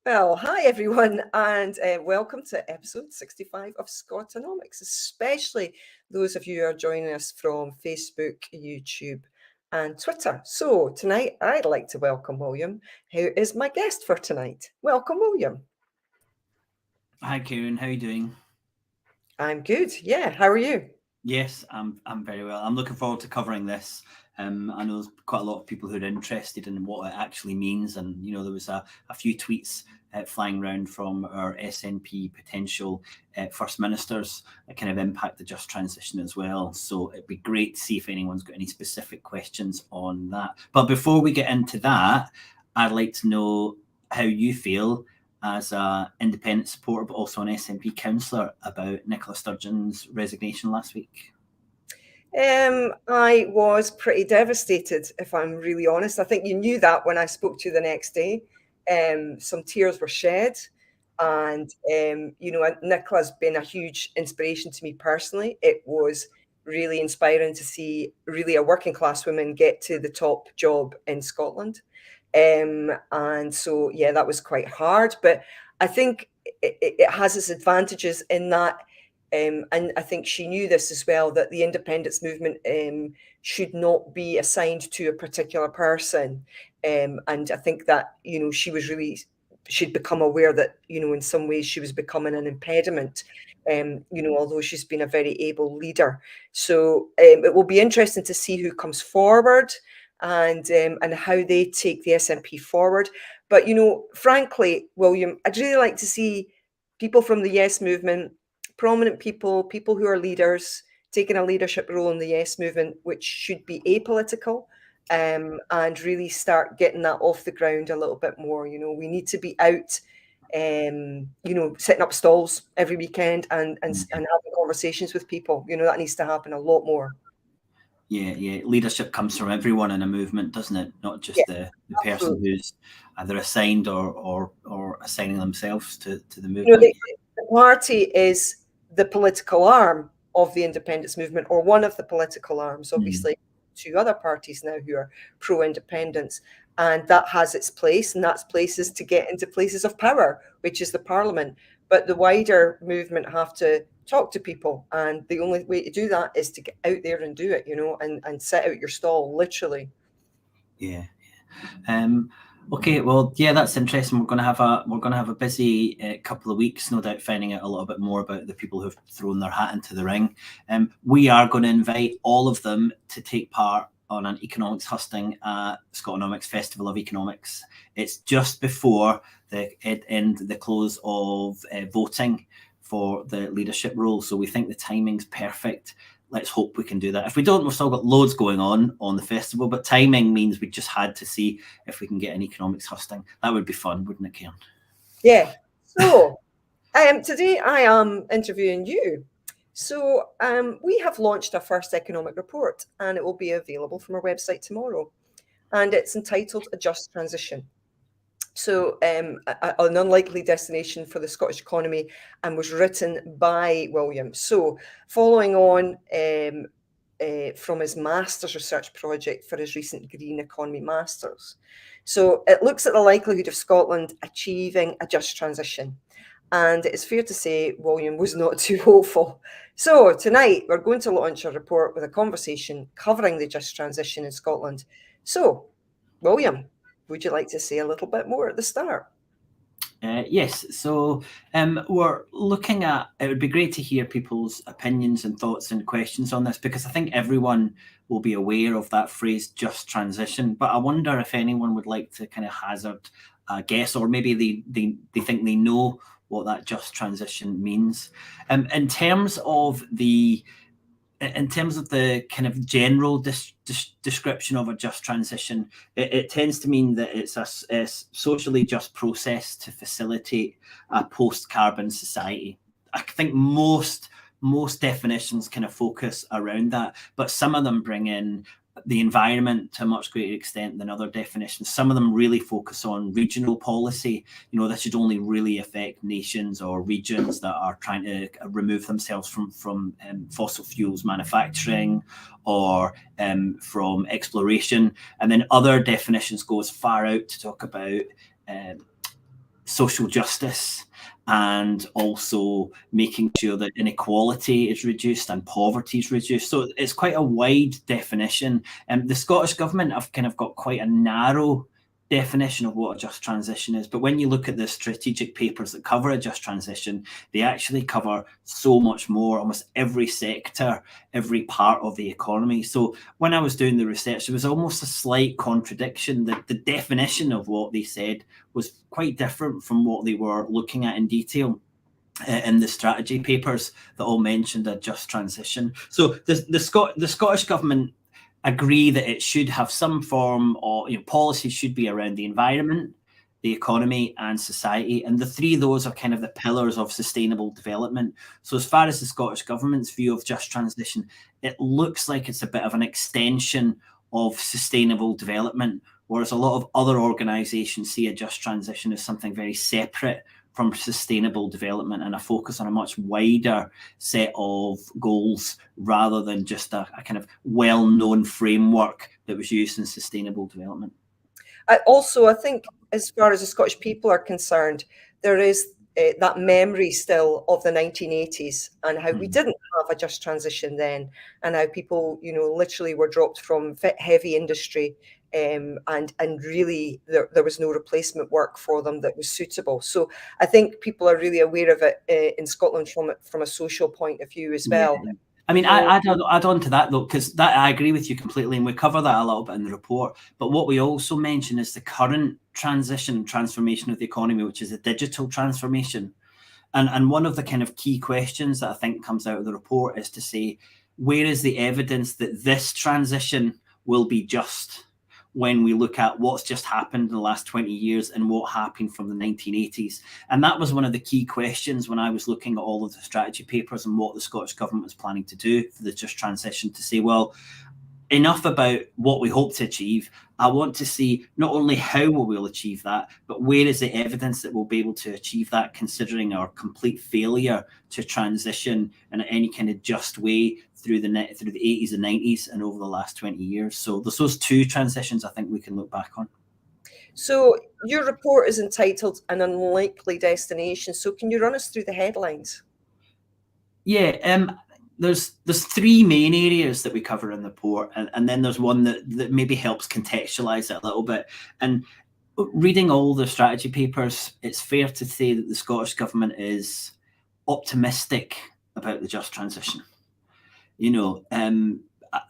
Well, hi everyone, and welcome to episode 65 of SCOTONOMICS, especially those of you who are joining us from Facebook, YouTube, and Twitter. So, tonight I'd like to welcome William, who is my guest for tonight. Welcome, William. Hi, Kieran. How are you doing? I'm good. Yeah, how are you? Yes, I'm very well. I'm looking forward to covering this. I know there's quite a lot of people who are interested in what it actually means, and there was a few tweets flying around from our SNP potential First Ministers that kind of impact the just transition as well. So it'd be great to see if anyone's got any specific questions on that. But before we get into that, I'd like to know how you feel as an independent supporter, but also an SNP councillor, about Nicola Sturgeon's resignation last week. I was pretty devastated, if I'm really honest. I think you knew that when I spoke to you the next day. Some tears were shed, and Nicola's been a huge inspiration to me personally. It was really inspiring to see really a working class woman get to the top job in Scotland. And so, yeah, that was quite hard, but I think it has its advantages in that. And I think she knew this as well, that the independence movement should not be assigned to a particular person. And I think that, she'd become aware that, in some ways she was becoming an impediment, although she's been a very able leader. So it will be interesting to see who comes forward and how they take the SNP forward. But, frankly, William, I'd really like to see people from the Yes movement, prominent people who are leaders, taking a leadership role in the Yes movement, which should be apolitical, and really start getting that off the ground a little bit more. We need to be out, setting up stalls every weekend and having conversations with people. That needs to happen a lot more. Yeah. Leadership comes from everyone in a movement, doesn't it? Not Yeah, just the person absolutely. who's either assigned or assigning themselves to the You know, movement. the party is the political arm of the independence movement, or one of the political arms. Mm. Obviously, two other parties now who are pro-independence, and that has its place, and that's places to get into places of power, which is the parliament. But the wider movement have to talk to people, and the only way to do that is to get out there and do it, and set out your stall, literally. Yeah. Okay, well, yeah, that's interesting. We're going to have a busy couple of weeks, no doubt, finding out a little bit more about the people who've thrown their hat into the ring. We are going to invite all of them to take part on an economics husting at SCOTONOMICS Festival of Economics. It's just before the close of voting for the leadership role, so we think the timing's perfect. Let's hope we can do that. If we don't, we've still got loads going on the festival, but timing means we just had to see if we can get an economics hosting. That would be fun, wouldn't it, Kieran? Yeah. So, today I am interviewing you. So, we have launched our first economic report, and it will be available from our website tomorrow. And it's entitled A Just Transition. So, an unlikely destination for the Scottish economy, and was written by William. So, following on from his master's research project for his recent Green Economy Masters. So, it looks at the likelihood of Scotland achieving a just transition. And it's fair to say William was not too hopeful. So, tonight we're going to launch a report with a conversation covering the just transition in Scotland. So, William, would you like to say a little bit more at the start? Yes, so we're looking at, it would be great to hear people's opinions and thoughts and questions on this, because I think everyone will be aware of that phrase just transition, but I wonder if anyone would like to kind of hazard a guess, or maybe they think they know what that just transition means. In terms of the kind of general description of a just transition, it tends to mean that it's a socially just process to facilitate a post-carbon society. I think most definitions kind of focus around that, but some of them bring in the environment to a much greater extent than other definitions. Some of them really focus on regional policy. This should only really affect nations or regions that are trying to remove themselves from fossil fuels manufacturing or from exploration. And then other definitions go as far out to talk about social justice, and also making sure that inequality is reduced and poverty is reduced. So it's quite a wide definition. And the Scottish Government have kind of got quite a narrow definition of what a just transition is. But when you look at the strategic papers that cover a just transition, they actually cover so much more, almost every sector, every part of the economy. So when I was doing the research, there was almost a slight contradiction that the definition of what they said was quite different from what they were looking at in detail in the strategy papers that all mentioned a just transition. So the Scottish Government agree that it should have some form of, policy should be around the environment, the economy, and society. And the three of those are kind of the pillars of sustainable development. So as far as the Scottish Government's view of just transition, it looks like it's a bit of an extension of sustainable development, whereas a lot of other organisations see a just transition as something very separate from sustainable development and a focus on a much wider set of goals rather than just a kind of well-known framework that was used in sustainable development. I think as far as the Scottish people are concerned, there is that memory still of the 1980s and how we didn't have a just transition then, and how people, literally were dropped from heavy industry, and really there was no replacement work for them that was suitable. So I think people are really aware of it in Scotland from a social point of view as well. Yeah. I mean, I add on to that though, because that I agree with you completely, and we cover that a little bit in the report. But what we also mention is the current transformation of the economy, which is a digital transformation. And one of the kind of key questions that I think comes out of the report is to say, where is the evidence that this transition will be just, when we look at what's just happened in the last 20 years and what happened from the 1980s. And that was one of the key questions when I was looking at all of the strategy papers and what the Scottish Government was planning to do for the just transition, to say, well, enough about what we hope to achieve. I want to see not only how we will achieve that, but where is the evidence that we'll be able to achieve that, considering our complete failure to transition in any kind of just way through the 80s and 90s and over the last 20 years. So there's those two transitions I think we can look back on. So your report is entitled An Unlikely Destination. So can you run us through the headlines? Yeah, there's three main areas that we cover in the report, and then there's one that maybe helps contextualize it a little bit. And reading all the strategy papers, it's fair to say that the Scottish Government is optimistic about the just transition.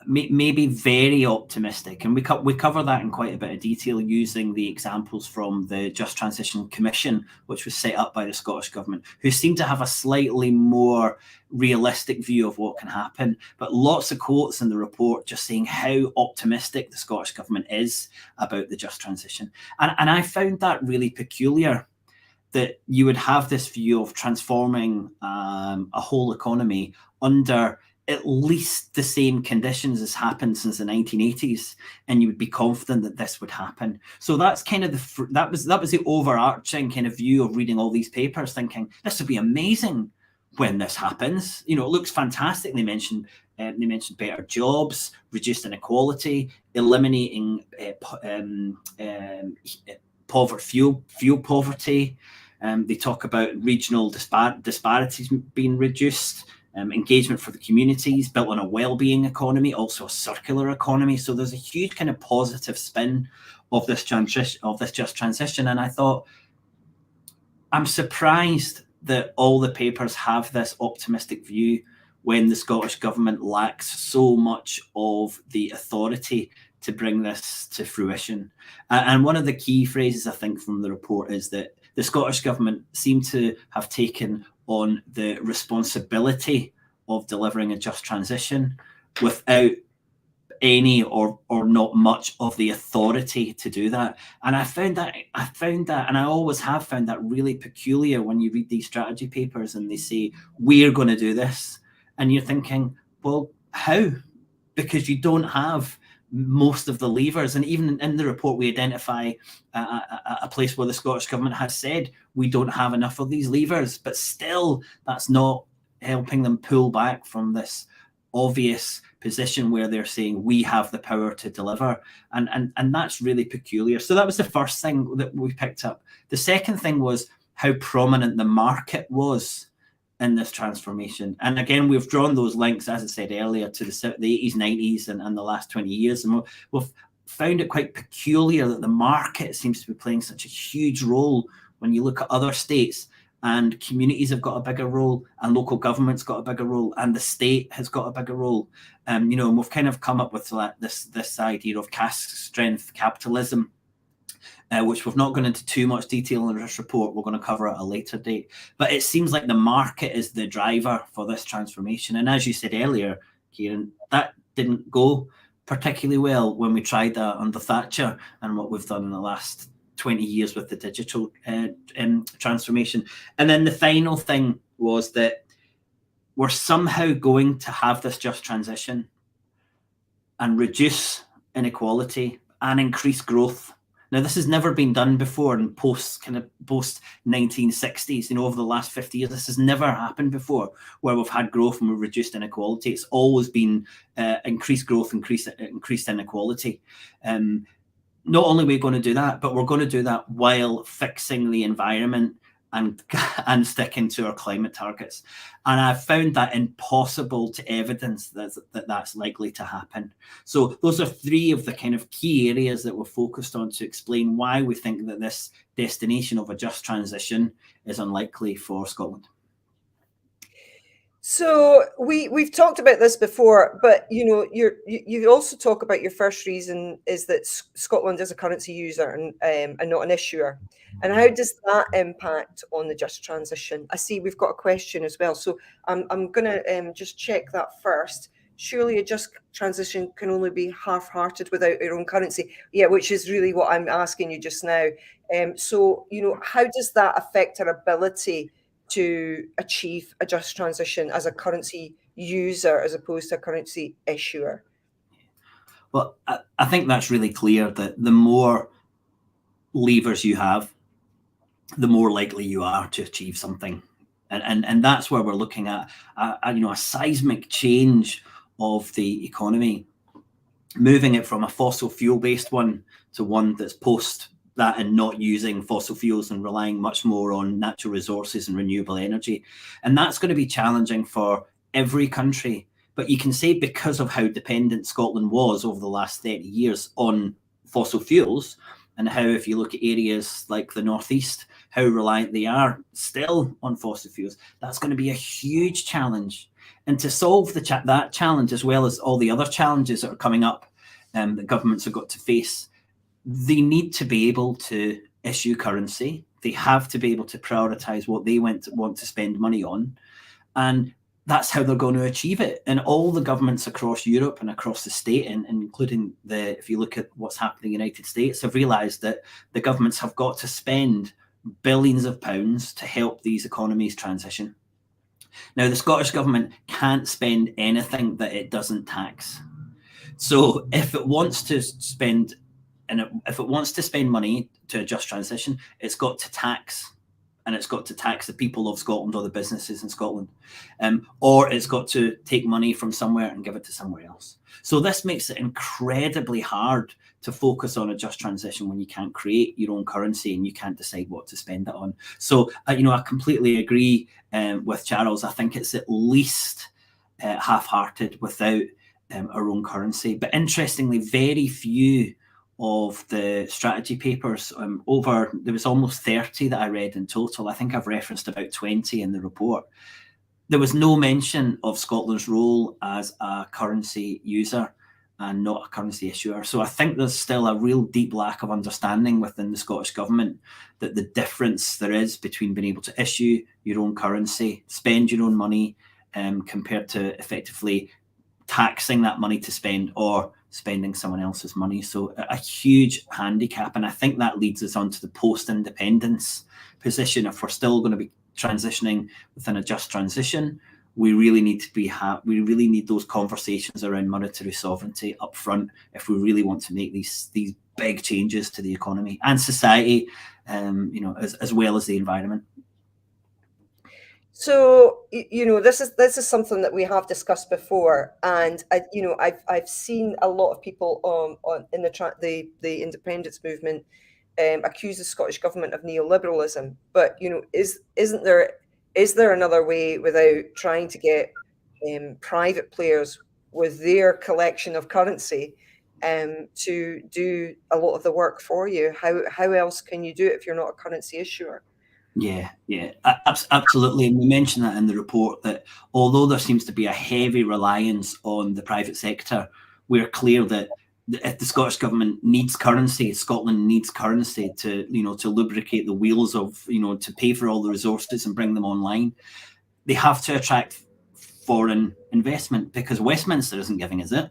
Maybe very optimistic, and we cover that in quite a bit of detail using the examples from the Just Transition Commission, which was set up by the Scottish Government, who seem to have a slightly more realistic view of what can happen. But lots of quotes in the report just saying how optimistic the Scottish Government is about the just transition, and I found that really peculiar, that you would have this view of transforming a whole economy under at least the same conditions as happened since the 1980s, and you would be confident that this would happen. So that's kind of that was the overarching kind of view of reading all these papers, thinking this would be amazing when this happens. It looks fantastic. They mentioned better jobs, reduced inequality, eliminating fuel poverty. They talk about regional disparities being reduced. Engagement for the communities, built on a well-being economy, also a circular economy. So there's a huge kind of positive spin of this just transition. And I thought, I'm surprised that all the papers have this optimistic view when the Scottish Government lacks so much of the authority to bring this to fruition. And one of the key phrases I think from the report is that the Scottish Government seem to have taken on the responsibility of delivering a just transition without any or not much of the authority to do that. And I found that, and I always have found that really peculiar when you read these strategy papers and they say, we're going to do this. And you're thinking, well, how? Because you don't have most of the levers. And even in the report, we identify a place where the Scottish Government has said we don't have enough of these levers, but still that's not helping them pull back from this obvious position where they're saying we have the power to deliver, and that's really peculiar. So that was the first thing that we picked up. The second thing was how prominent the market was in this transformation. And again, we've drawn those links, as I said earlier, to the 80s, 90s, and the last 20 years. And we've found it quite peculiar that the market seems to be playing such a huge role when you look at other states, and communities have got a bigger role, and local government's got a bigger role, and the state has got a bigger role. And we've kind of come up with this idea of cask strength capitalism, which we've not gone into too much detail in this report. We're going to cover at a later date. But it seems like the market is the driver for this transformation. And as you said earlier, Kieran, that didn't go particularly well when we tried that under Thatcher and what we've done in the last 20 years with the digital transformation. And then the final thing was that we're somehow going to have this just transition and reduce inequality and increase growth. Now, this has never been done before in post 1960s, over the last 50 years. This has never happened before where we've had growth and we've reduced inequality. It's always been increased growth, increased inequality. Not only are we going to do that, but we're going to do that while fixing the environment and sticking to our climate targets. And I've found that impossible to evidence that's likely to happen. So those are three of the kind of key areas that we're focused on to explain why we think that this destination of a just transition is unlikely for Scotland. So we've talked about this before, but you also talk about your first reason is that Scotland is a currency user and not an issuer. And how does that impact on the just transition? I see we've got a question as well, so I'm going to just check that first. Surely a just transition can only be half-hearted without your own currency. Yeah, which is really what I'm asking you just now. So how does that affect our ability to achieve a just transition as a currency user as opposed to a currency issuer? Well, I think that's really clear that the more levers you have, the more likely you are to achieve something. And that's where we're looking at a seismic change of the economy, moving it from a fossil fuel-based one to one that's post that and not using fossil fuels and relying much more on natural resources and renewable energy. And that's going to be challenging for every country. But you can say because of how dependent Scotland was over the last 30 years on fossil fuels, and how if you look at areas like the Northeast, how reliant they are still on fossil fuels, that's going to be a huge challenge. And to solve that challenge, as well as all the other challenges that are coming up that governments have got to face, they need to be able to issue currency. They have to be able to prioritise what they want to spend money on. And that's how they're going to achieve it. And all the governments across Europe and across the state, and including if you look at what's happening in the United States, have realised that the governments have got to spend billions of pounds to help these economies transition. Now, the Scottish government can't spend anything that it doesn't tax. So if it wants to spend money to a just transition, it's got to tax. And it's got to tax the people of Scotland or the businesses in Scotland. Or it's got to take money from somewhere and give it to somewhere else. So this makes it incredibly hard to focus on a just transition when you can't create your own currency and you can't decide what to spend it on. So, I completely agree with Charles. I think it's at least half-hearted without our own currency. But interestingly, very few of the strategy papers, there was almost 30 that I read in total. I think I've referenced about 20 in the report. There was no mention of Scotland's role as a currency user and not a currency issuer. So I think there's still a real deep lack of understanding within the Scottish government that the difference there is between being able to issue your own currency, spend your own money, compared to effectively taxing that money to spend or spending someone else's money. So a huge handicap. And I think that leads us on to the post-independence position. If we're still going to be transitioning within a just transition, we really need those conversations around monetary sovereignty up front if we really want to make these big changes to the economy and society, as well as the environment. So this is something that we have discussed before, and I've seen a lot of people on in the independence movement accuse the Scottish government of neoliberalism. But is there another way without trying to get private players with their collection of currency to do a lot of the work for you? How else can you do it if you're not a currency issuer? Yeah, absolutely. And we mentioned that in the report, that although there seems to be a heavy reliance on the private sector, we're clear that if the Scottish government needs currency, Scotland needs currency to lubricate the wheels of, to pay for all the resources and bring them online. They have to attract foreign investment because Westminster isn't giving us it,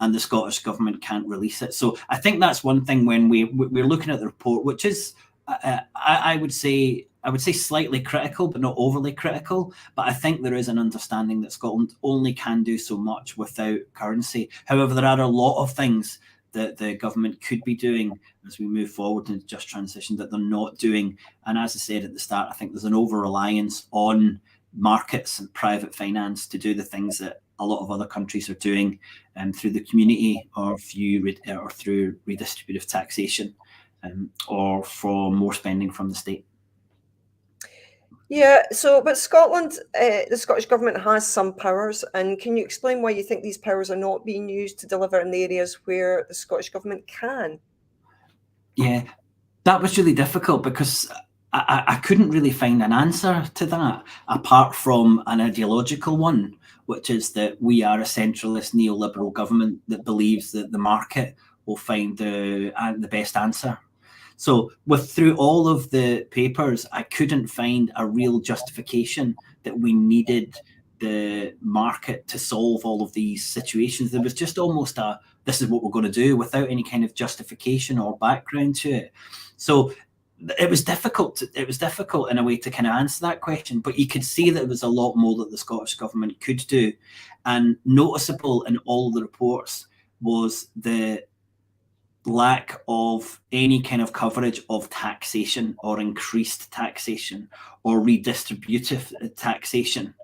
and the Scottish government can't release it. So I think that's one thing when we're looking at the report, which is I would say slightly critical, but not overly critical. But I think there is an understanding that Scotland only can do so much without currency. However, there are a lot of things that the government could be doing as we move forward into just transition that they're not doing. And as I said at the start, I think there's an over-reliance on markets and private finance to do the things that a lot of other countries are doing through the community or through redistributive taxation. Or for more spending from the state. Yeah, but Scotland, the Scottish government has some powers, and can you explain why you think these powers are not being used to deliver in the areas where the Scottish government can? Yeah, that was really difficult because I couldn't really find an answer to that apart from an ideological one, which is that we are a centralist neoliberal government that believes that the market will find the best answer. So through all of the papers, I couldn't find a real justification that we needed the market to solve all of these situations. There was just almost this is what we're going to do without any kind of justification or background to it. So it was difficult in a way to kind of answer that question, but you could see that there was a lot more that the Scottish government could do. And noticeable in all of the reports was the lack of any kind of coverage of taxation or increased taxation or redistributive taxation.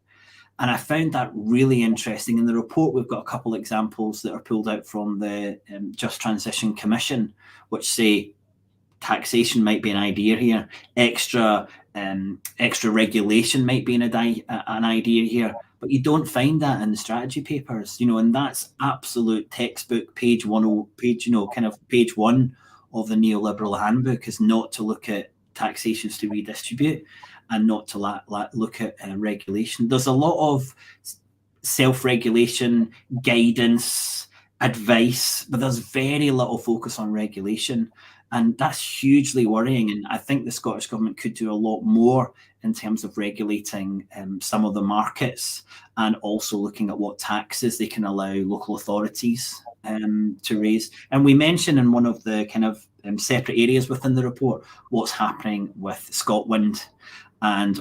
And I found that really interesting. In the report, we've got a couple of examples that are pulled out from the Just Transition Commission, which say taxation might be an idea here, extra regulation might be an idea here, but you don't find that in the strategy papers, and that's absolute textbook page one of the neoliberal handbook is not to look at taxations to redistribute and not to look at regulation. There's a lot of self-regulation, guidance, advice, but there's very little focus on regulation. And that's hugely worrying. And I think the Scottish government could do a lot more in terms of regulating some of the markets and also looking at what taxes they can allow local authorities to raise. And we mentioned in one of the kind of separate areas within the report what's happening with ScotWind and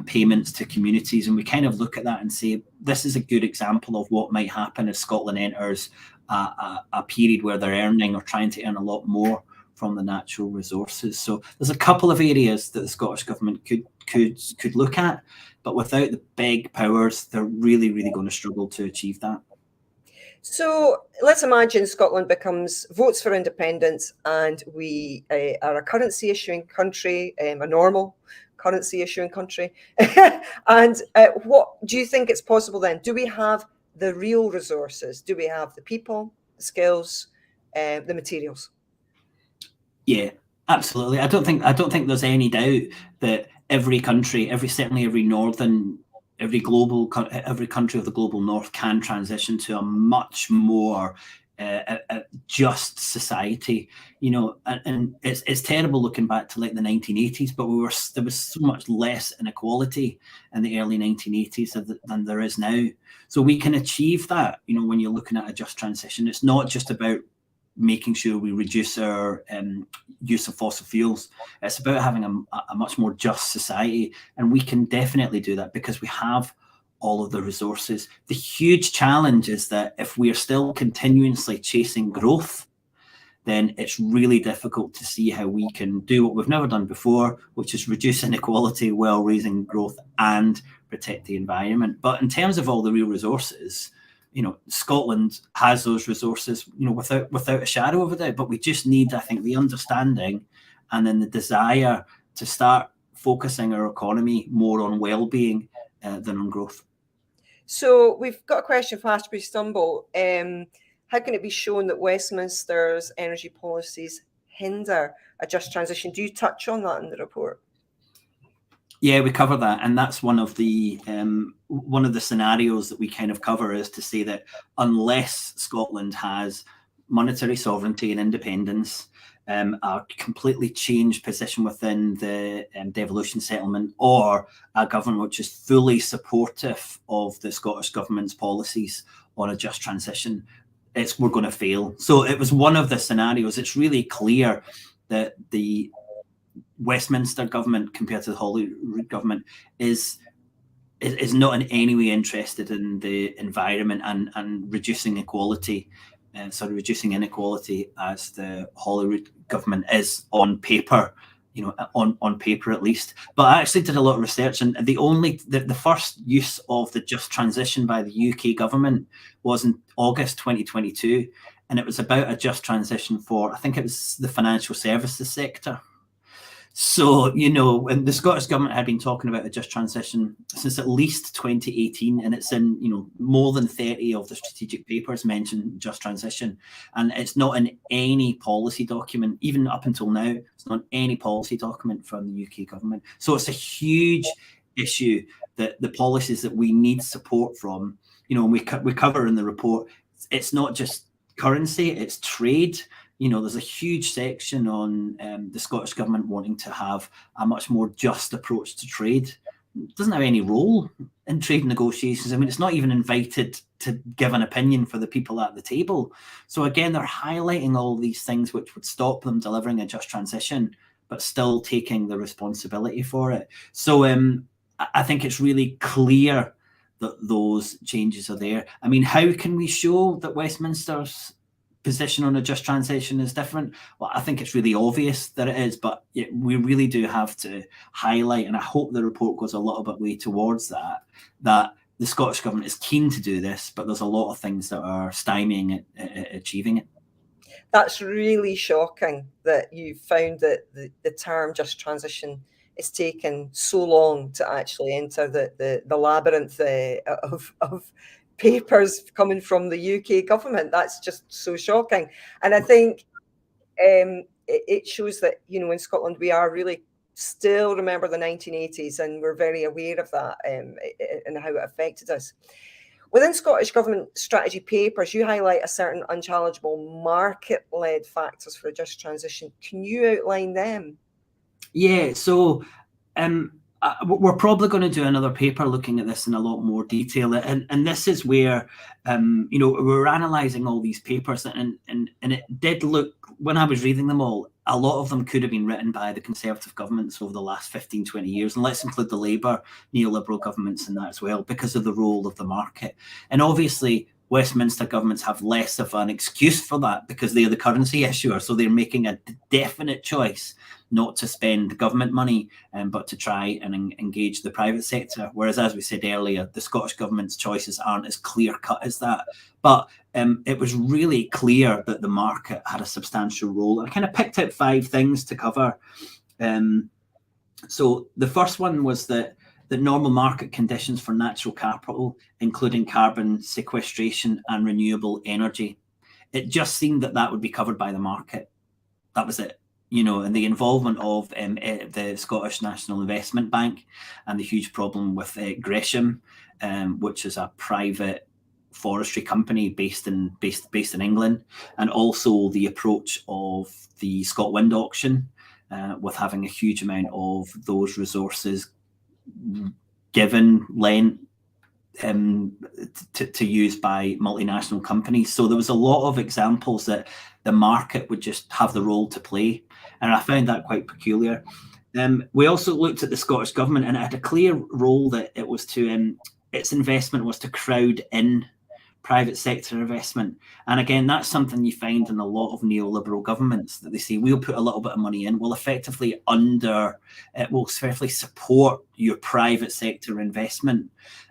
payments to communities. And we kind of look at that and say, this is a good example of what might happen if Scotland enters a period where they're earning or trying to earn a lot more from the natural resources. So there's a couple of areas that the Scottish government could look at, but without the big powers, they're really going to struggle to achieve that. So let's imagine Scotland votes for independence, and we are a currency issuing country, a normal currency issuing country. And what do you think it's possible then? Do we have the real resources? Do we have the people, the skills, the materials? Yeah, absolutely. I don't think there's any doubt that every country, certainly every country of the global north can transition to a much more just society. And it's terrible looking back to like the 1980s, but there was so much less inequality in the early 1980s than there is now. So we can achieve that. When you're looking at a just transition, it's not just about making sure we reduce our use of fossil fuels. It's about having a much more just society, and we can definitely do that because we have all of the resources. The huge challenge is that if we are still continuously chasing growth, then it's really difficult to see how we can do what we've never done before, which is reduce inequality while raising growth and protect the environment. But in terms of all the real resources, Scotland has those resources, without a shadow of a doubt. But we just need, I think, the understanding and then the desire to start focusing our economy more on well-being than on growth. So we've got a question from Ashbury Stumble. How can it be shown that Westminster's energy policies hinder a just transition? Do you touch on that in the report? Yeah, we cover that, and that's one of the scenarios that we kind of cover, is to say that unless Scotland has monetary sovereignty and independence, a completely changed position within the devolution settlement, or a government which is fully supportive of the Scottish government's policies on a just transition, we're going to fail. So it was one of the scenarios. It's really clear that the Westminster government, compared to the Holyrood government, is not in any way interested in the environment and reducing equality, reducing inequality, as the Holyrood government is on paper, on paper at least. But I actually did a lot of research, and the first use of the just transition by the UK government was in August 2022, and it was about a just transition for, I think it was the financial services sector. So, and the Scottish government had been talking about a just transition since at least 2018, and it's in, more than 30 of the strategic papers mention just transition. And it's not in any policy document, even up until now, it's not in any policy document from the UK government. So it's a huge issue that the policies that we need support from, and we cover in the report, it's not just currency, it's trade. There's a huge section on the Scottish government wanting to have a much more just approach to trade. It doesn't have any role in trade negotiations. I mean, it's not even invited to give an opinion for the people at the table. So again, they're highlighting all these things which would stop them delivering a just transition, but still taking the responsibility for it. So I think it's really clear that those changes are there. I mean, how can we show that Westminster's position on a just transition is different? Well, I think it's really obvious that it is, but we really do have to highlight, and I hope the report goes a little bit way towards that the Scottish government is keen to do this, but there's a lot of things that are stymieing achieving it. That's really shocking that you found that the term just transition is taken so long to actually enter the labyrinth of papers coming from the UK government. That's just so shocking. And I think it shows that, in Scotland, we are really still remember the 1980s, and we're very aware of that and how it affected us. Within Scottish government strategy papers, you highlight a certain unchallengeable market-led factors for a just transition. Can you outline them? Yeah, so we're probably going to do another paper looking at this in a lot more detail, and this is where we're analysing all these papers, and it did look, when I was reading them all, a lot of them could have been written by the Conservative governments over the last 15-20 years, and let's include the Labour neoliberal governments in that as well, because of the role of the market. And obviously Westminster governments have less of an excuse for that because they're the currency issuer, so they're making a definite choice not to spend government money, but to try and engage the private sector. Whereas, as we said earlier, the Scottish government's choices aren't as clear-cut as that. But it was really clear that the market had a substantial role. I kind of picked out 5 things to cover. So the first one was that the normal market conditions for natural capital, including carbon sequestration and renewable energy, it just seemed that would be covered by the market. That was it. And the involvement of the Scottish National Investment Bank and the huge problem with Gresham, which is a private forestry company based in England, and also the approach of the ScotWind auction, with having a huge amount of those resources lent to use by multinational companies. So there was a lot of examples that the market would just have the role to play, and I found that quite peculiar. We also looked at the Scottish government, and it had a clear role that it was to its investment was to crowd in private sector investment. And again, that's something you find in a lot of neoliberal governments, that they say, we'll put a little bit of money in, we'll effectively support your private sector investment.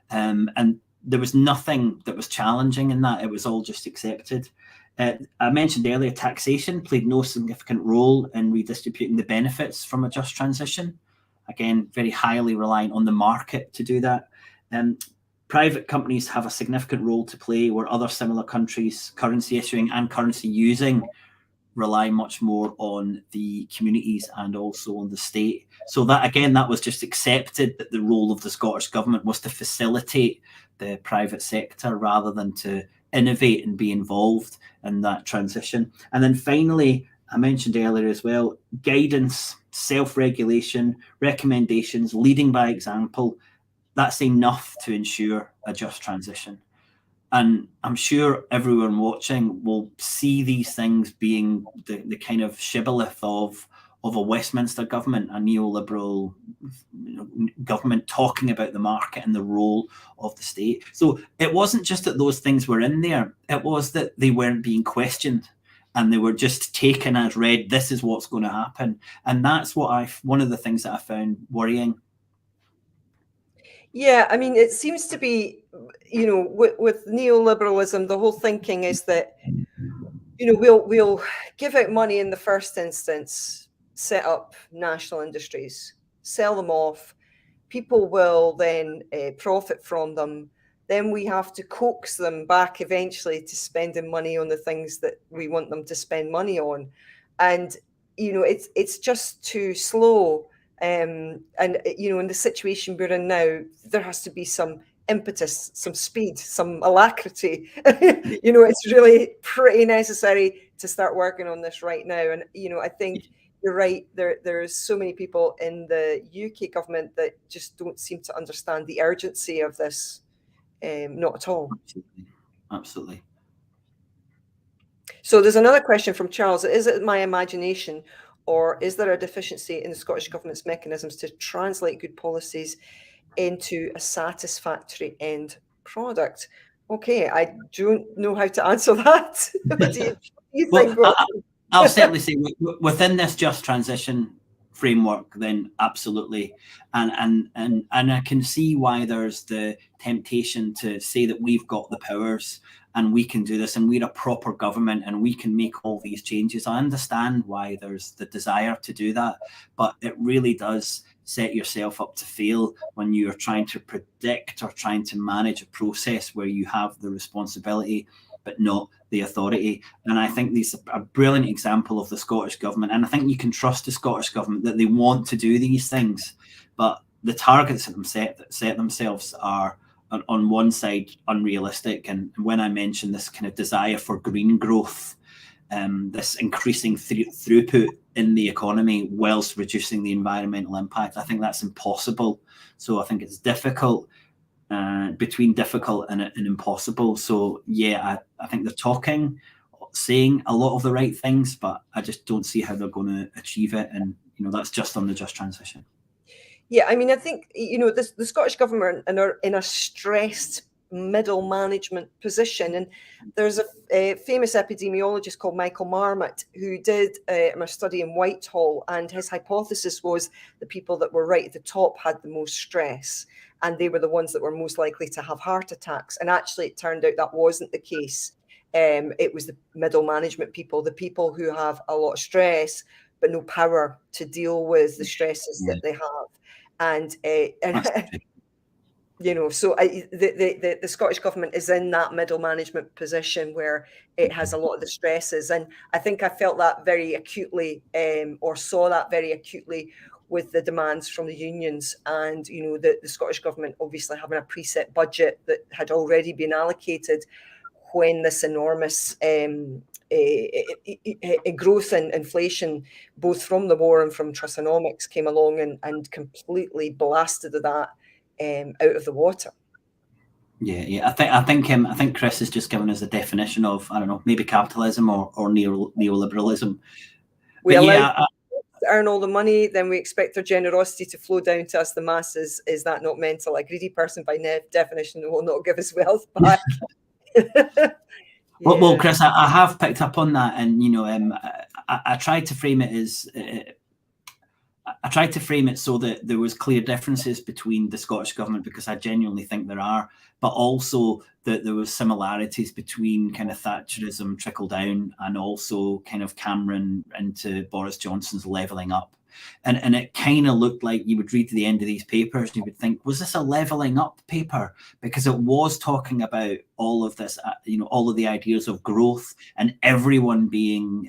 And there was nothing that was challenging in that. It was all just accepted. I mentioned earlier, taxation played no significant role in redistributing the benefits from a just transition. Again, very highly reliant on the market to do that. Private companies have a significant role to play where other similar countries, currency issuing and currency using, rely much more on the communities and also on the state. So that, again, that was just accepted, that the role of the Scottish government was to facilitate the private sector rather than to innovate and be involved in that transition. And then finally, I mentioned earlier as well, guidance, self-regulation, recommendations, leading by example, that's enough to ensure a just transition. And I'm sure everyone watching will see these things being the kind of shibboleth of a Westminster government, a neoliberal government talking about the market and the role of the state. So it wasn't just that those things were in there, it was that they weren't being questioned and they were just taken as read, this is what's going to happen. And that's one of the things that I found worrying. Yeah, I mean, it seems to be, with neoliberalism, the whole thinking is that, we'll give out money in the first instance, set up national industries, sell them off. People will then profit from them. Then we have to coax them back eventually to spending money on the things that we want them to spend money on. And, it's just too slow. And, in the situation we're in now, there has to be some impetus, some speed, some alacrity. It's really pretty necessary to start working on this right now. And, I think you're right. There's so many people in the UK government that just don't seem to understand the urgency of this. Not at all. Absolutely. So there's another question from Charles. Is it my imagination, or is there a deficiency in the Scottish Government's mechanisms to translate good policies into a satisfactory end product? Okay, I don't know how to answer that. What do you think? I'll certainly say within this just transition framework, then absolutely, and I can see why there's the temptation to say that we've got the powers and we can do this and we're a proper government and we can make all these changes. I understand why there's the desire to do that, but it really does set yourself up to fail when you're trying to predict or trying to manage a process where you have the responsibility but not the authority. And I think these are a brilliant example of the Scottish government. And I think you can trust the Scottish government that they want to do these things, but the targets that set themselves are on one side unrealistic. And when I mentioned this kind of desire for green growth, this increasing throughput in the economy whilst reducing the environmental impact, I think that's impossible. So I think it's difficult. Between difficult and impossible. So yeah, I think they're saying a lot of the right things, but I just don't see how they're going to achieve it. And that's just on the just transition. Yeah, I mean, I think the Scottish government are in a stressed middle management position, and there's a famous epidemiologist called Michael Marmot who did a study in Whitehall, and his hypothesis was the people that were right at the top had the most stress, and they were the ones that were most likely to have heart attacks. And actually, it turned out that wasn't the case. It was the middle management people, the people who have a lot of stress but no power to deal with the stresses that they have. And so the Scottish government is in that middle management position where it has a lot of the stresses. And I think I felt that very acutely, or saw that very acutely with the demands from the unions. And, the Scottish government obviously having a preset budget that had already been allocated when this enormous growth in inflation, both from the war and from Trussonomics, came along and completely blasted that out of the water. Yeah. I think Chris has just given us a definition of, I don't know, maybe capitalism or neoliberalism. We allow to earn all the money, then we expect their generosity to flow down to us, the masses. Is that not mental? A greedy person by definition will not give us wealth back. Well, Chris, I have picked up on that, and I tried to frame it as I tried to frame it so that there was clear differences between the Scottish Government, because I genuinely think there are, but also that there was similarities between kind of Thatcherism trickle down and also kind of Cameron into Boris Johnson's levelling up. And it kind of looked like you would read to the end of these papers and you would think, was this a levelling up paper? Because it was talking about all of this, all of the ideas of growth and everyone being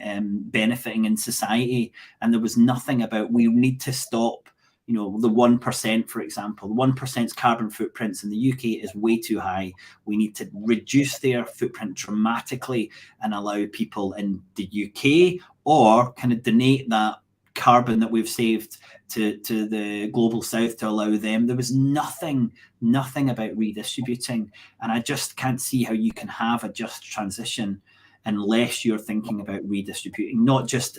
benefiting in society. And there was nothing about, we need to stop, the 1%, for example. The 1%'s carbon footprints in the UK is way too high. We need to reduce their footprint dramatically and allow people in the UK, or kind of donate that carbon that we've saved to the global south to allow them. There was nothing about redistributing, and I just can't see how you can have a just transition unless you're thinking about redistributing, not just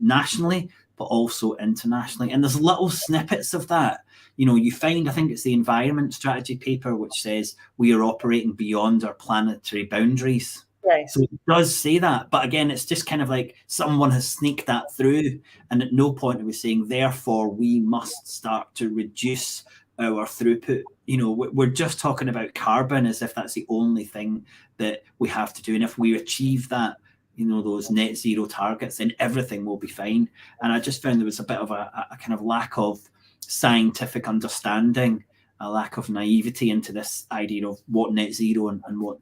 nationally but also internationally. And there's little snippets of that. You find, I think it's the environment strategy paper, which says we are operating beyond our planetary boundaries. Yes. So it does say that, but again, it's just kind of like someone has sneaked that through, and at no point are we saying, therefore, we must start to reduce our throughput. We're just talking about carbon as if that's the only thing that we have to do, and if we achieve that, those net zero targets, then everything will be fine. And I just found there was a bit of a kind of lack of scientific understanding, a lack of naivety into this idea of what net zero and what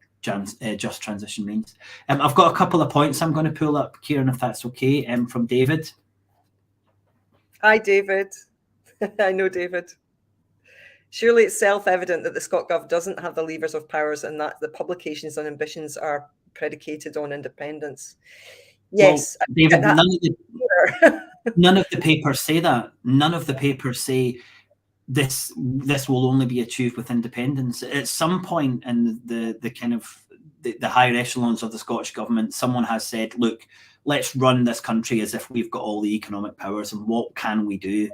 just transition means. I've got a couple of points I'm going to pull up, Kieran, if that's okay, from David. Hi, David. I know David. Surely it's self-evident that the ScotGov doesn't have the levers of powers and that the publications and ambitions are predicated on independence. Yes. Well, David, none of the papers say that. None of the papers say this will only be achieved with independence. At some point in the kind of the higher echelons of the Scottish Government, someone has said, look, let's run this country as if we've got all the economic powers, and what can we do?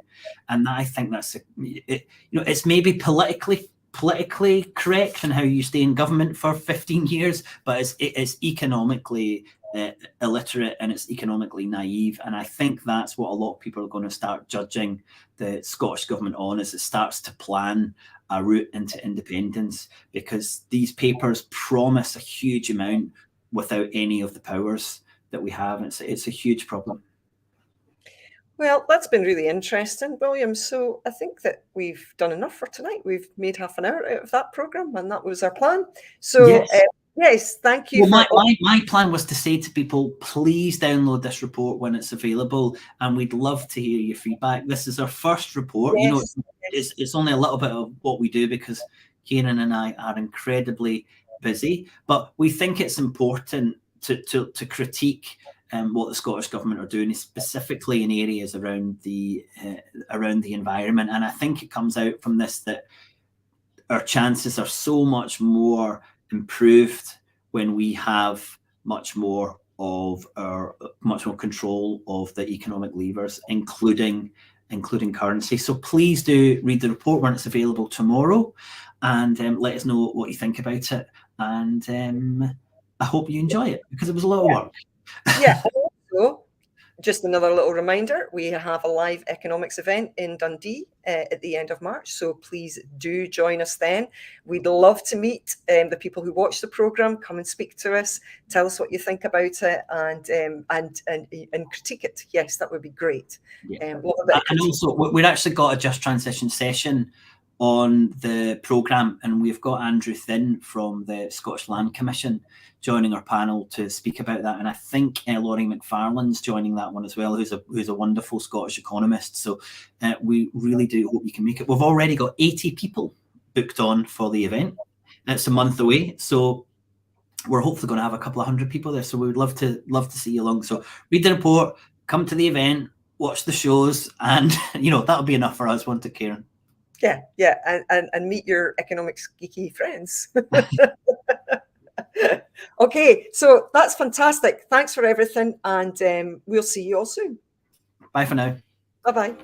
And I think that's it's maybe politically correct in how you stay in government for 15 years, but it's economically illiterate, and it's economically naive. And I think that's what a lot of people are going to start judging the Scottish Government on, as it starts to plan a route into independence, because these papers promise a huge amount without any of the powers that we have. It's a huge problem. Well, that's been really interesting, William. So I think that we've done enough for tonight. We've made half an hour out of that programme, and that was our plan. So yes, thank you. Well, my plan was to say to people, please download this report when it's available, and we'd love to hear your feedback. This is our first report. Yes. It's only a little bit of what we do because Kieran and I are incredibly busy, but we think it's important to critique what the Scottish Government are doing, specifically in areas around the environment. And I think it comes out from this that our chances are so much more improved when we have much more control of the economic levers, including currency. So please do read the report when it's available tomorrow, and let us know what you think about it. And I hope you enjoy it, because it was a lot of work. Yeah. Also, just another little reminder, we have a live economics event in Dundee at the end of March. So please do join us then. We'd love to meet the people who watch the programme. Come and speak to us. Tell us what you think about it, and critique it. Yes, that would be great. Yeah. And also, we've actually got a Just Transition session on the programme, and we've got Andrew Thin from the Scottish Land Commission joining our panel to speak about that. And I think Laurie McFarlane's joining that one as well, who's a wonderful Scottish economist. So we really do hope you can make it. We've already got 80 people booked on for the event. It's a month away, so we're hopefully going to have a couple of hundred people there. So we would love to see you along. So read the report, come to the event, watch the shows, and that'll be enough for us, won't it, Kieran? Yeah, and meet your economics geeky friends. Okay, so that's fantastic. Thanks for everything, and we'll see you all soon. Bye for now. Bye-bye.